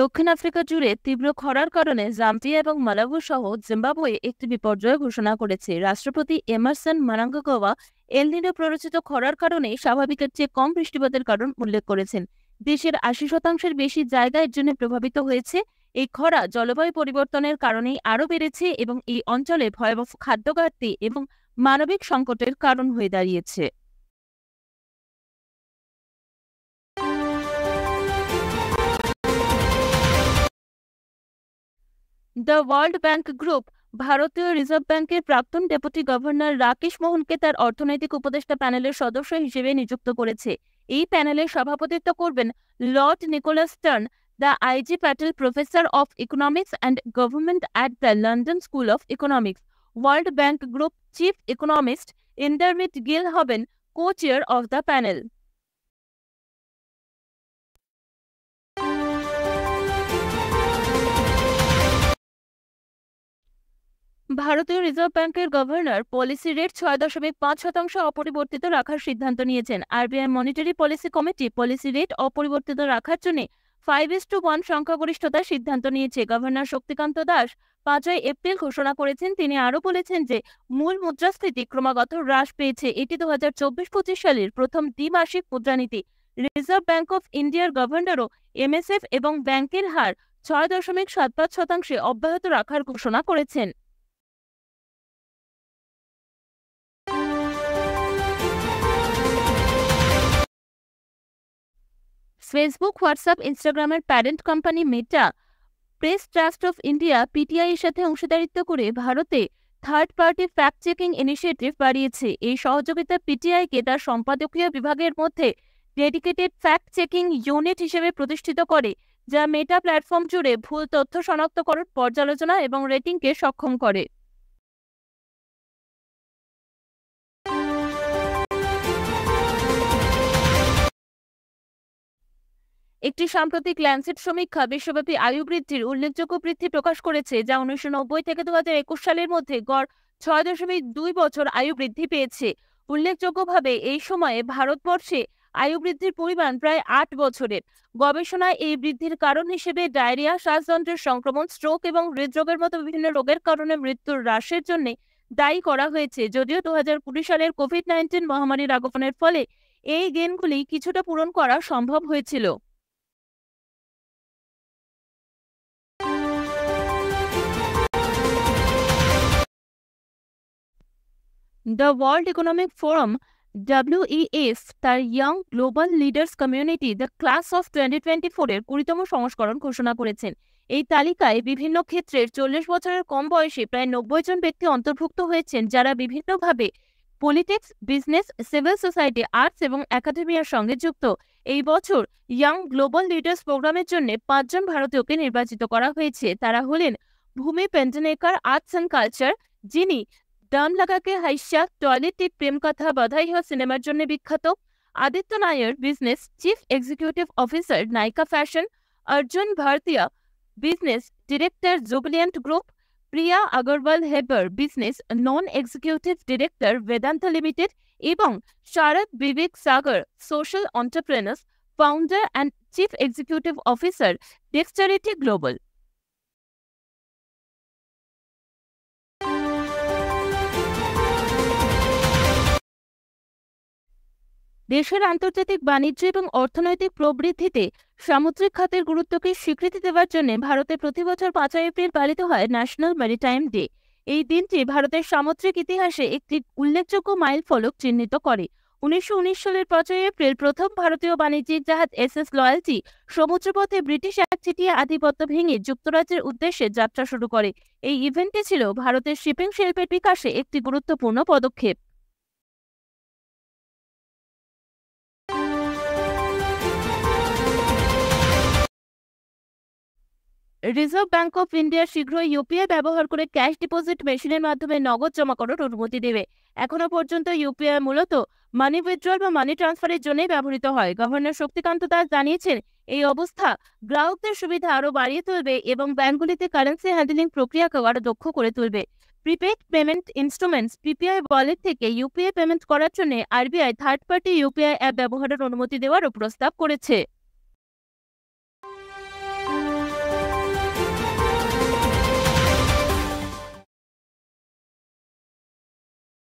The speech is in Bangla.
দক্ষিণ আফ্রিকা জুড়ে তীব্র খরার কারণে জাম্বিয়া এবং মালাউই সহ জিম্বাবুয়ে একটি বিপর্যয় ঘোষণা করেছে। রাষ্ট্রপতি এমারসন মানাঙ্গাগোয়া এল নিনো প্ররোচিত খরার কারণে স্বাভাবিকের চেয়ে কম বৃষ্টিপাতের কারণ উল্লেখ করেছেন। দেশের ৮০% বেশি জায়গা এর জন্য প্রভাবিত হয়েছে। এই খরা জলবায়ু পরিবর্তনের কারণেই আরও বেড়েছে এবং এই অঞ্চলে ভয়াবহ খাদ্য ঘাটতি এবং মানবিক সংকটের কারণ হয়ে দাঁড়িয়েছে। দ্য ওয়ার্ল্ড ব্যাংক গ্রুপ ভারতীয় রিজার্ভ ব্যাংকের প্রাক্তন ডেপুটি গভর্নর রাকেশ মোহনকে তার অর্থনৈতিক উপদেষ্টা প্যানেলের সদস্য হিসেবে নিযুক্ত করেছে। এই প্যানেলের সভাপতিত্ব করবেন Lord Nicholas Stern, the IG Patel professor of economics and government at the London School of Economics. World Bank Group chief economist Indermit Gill হবেন co chair of the panel. ভারতীয় রিজার্ভ ব্যাংকের গভর্নর পলিসি রেট ৬.৫% অপরিবর্তিত রাখার সিদ্ধান্ত নিয়েছেন। RBI monetary policy committee policy rate অপরিবর্তিত রাখার জন্য 5:1 সংখ্যাগরিষ্ঠতার সিদ্ধান্ত নিয়েছে। গভর্নর শক্তিকান্ত দাস ৫ই এপ্রিল ঘোষণা করেছেন। তিনি আরও বলেছেন যে মূল মুদ্রাস্ফীতি ক্রমাগত হ্রাস পেয়েছে। এটি ২০২৪-২৫ সালের প্রথম দ্বিমাসিক মুদ্রানীতি। রিজার্ভ ব্যাংক অফ ইন্ডিয়ার গভর্নরও এমএসএফ এবং ব্যাংকের হার ৬.৭৫% অব্যাহত রাখার ঘোষণা করেছেন। ফেসবুক, হোয়াটসঅ্যাপ, ইনস্টাগ্রামের parent company meta press trust of India PTI এর সাথে অংশীদারিত্ব করে ভারতে third party fact checking initiative বাড়িয়েছে। এই সহযোগিতা পিটিআইকে তার সম্পাদকীয় বিভাগের মধ্যে ডেডিকেটেড ফ্যাক্ট চেকিং ইউনিট হিসেবে প্রতিষ্ঠিত করে, যা মেটা প্ল্যাটফর্ম জুড়ে ভুল তথ্য শনাক্তকরণ, পর্যালোচনা এবং রেটিংকে সক্ষম করে। একটি সাম্প্রতিক ল্যান্সেট সমীক্ষা বিশ্বব্যাপী আয়ু বৃদ্ধির উল্লেখযোগ্য বৃদ্ধি প্রকাশ করেছে, যা ১৯৯০ থেকে ২০২১ সালের মধ্যে গড় ৬.২ বছর আয়ু বৃদ্ধি পেয়েছে। উল্লেখযোগ্যভাবে এই সময়ে ভারতবর্ষে আয়ু বৃদ্ধির পরিমাণ প্রায় ৮ বছরের। গবেষণায় এই বৃদ্ধির কারণ হিসেবে ডায়রিয়া, শ্বাসযন্ত্রের সংক্রমণ, স্ট্রোক এবং হৃদরোগের মতো বিভিন্ন রোগের কারণে মৃত্যুর হ্রাসের জন্য দায়ী করা হয়েছে। যদিও ২০২০ সালের কোভিড-১৯ মহামারীর আগমনের ফলে এই গেইনগুলি কিছুটা পূরণ করা সম্ভব হয়েছিল। The world economic forum (WEF) তার young global leaders community the class of 2024 এর ২০তম সংস্করণ ঘোষণা করেছেন। এই তালিকায় বিভিন্ন ক্ষেত্রের ৪০ বছরের কম বয়সী প্রায় ৯০ জন ব্যক্তি অন্তর্ভুক্ত হয়েছেন, যারা বিভিন্নভাবে politics, business, civil society, arts এবং একাডেমিয়ার সঙ্গে যুক্ত। এই বছর ইয়াং গ্লোবাল লিডার্স প্রোগ্রামের জন্য ৫ জন ভারতীয়কে নির্বাচিত করা হয়েছে। তারা হলেন ভূমি পেন্ডনেকার, আর্টস অ্যান্ড কালচার, যিনি দাম লাগাকে হাইস্যা, টয়লেটে প্রেম কথা, বাধাই হওয়া সিনেমার জন্য বিখ্যাত; Aditya Nair, business chief executive officer, Nykaa fashion; Arjun Bhartiya, business director, Jubilant Group; Priya Agarwal Hebbar, business non executive director, Vedanta limited; এবং Sharad Vivek Sagar, social entrepreneur, founder and chief executive officer, Dexterity Global. দেশের আন্তর্জাতিক বাণিজ্য এবং অর্থনৈতিক প্রবৃদ্ধিতে সামুদ্রিক খাতের গুরুত্বকে স্বীকৃতি দেওয়ার জন্য ভারতে প্রতি বছর ৫ই এপ্রিল পালিত হয় ন্যাশনাল ম্যারিটাইম ডে। এই দিনটি ভারতের সামুদ্রিক ইতিহাসে একটি উল্লেখযোগ্য মাইলফলক চিহ্নিত করে। ১৯১৯ সালের ৫ই এপ্রিল প্রথম ভারতীয় বাণিজ্যিক জাহাজ এসএস লয়ালটি সমুদ্রপথে ব্রিটিশ একচেটিয়া আধিপত্য ভেঙে যুক্তরাজ্যের উদ্দেশ্যে যাত্রা শুরু করে। এই ইভেন্টটি ছিল ভারতের শিপিং শিল্পের বিকাশে একটি গুরুত্বপূর্ণ পদক্ষেপ। রিজার্ভ ব্যাংক অফ ইন্ডিয়া শীঘ্রই ইউপিআই ব্যবহার করে ক্যাশ ডিপোজিট মেশিনের মাধ্যমে নগদ জমা করার অনুমতি দেবে। এখনো পর্যন্ত ইউপিআই মূলত মানি উইথড্রল বা মানি ট্রান্সফারের জন্যই ব্যবহৃত হয়। গভর্নর শক্তিকান্ত দাস জানিয়েছেন, এই অবস্থা গ্রাহকদের সুবিধা আরও বাড়িয়ে তুলবে এবং ব্যাংকগুলিতে কারেন্সি হ্যান্ডলিং প্রক্রিয়াকেও আরও দক্ষ করে তুলবে। Prepaid payment instruments PPI wallet থেকে ইউপিআই পেমেন্ট করার জন্য RBI third party UPI app ব্যবহারের অনুমতি দেওয়ারও প্রস্তাব করেছে।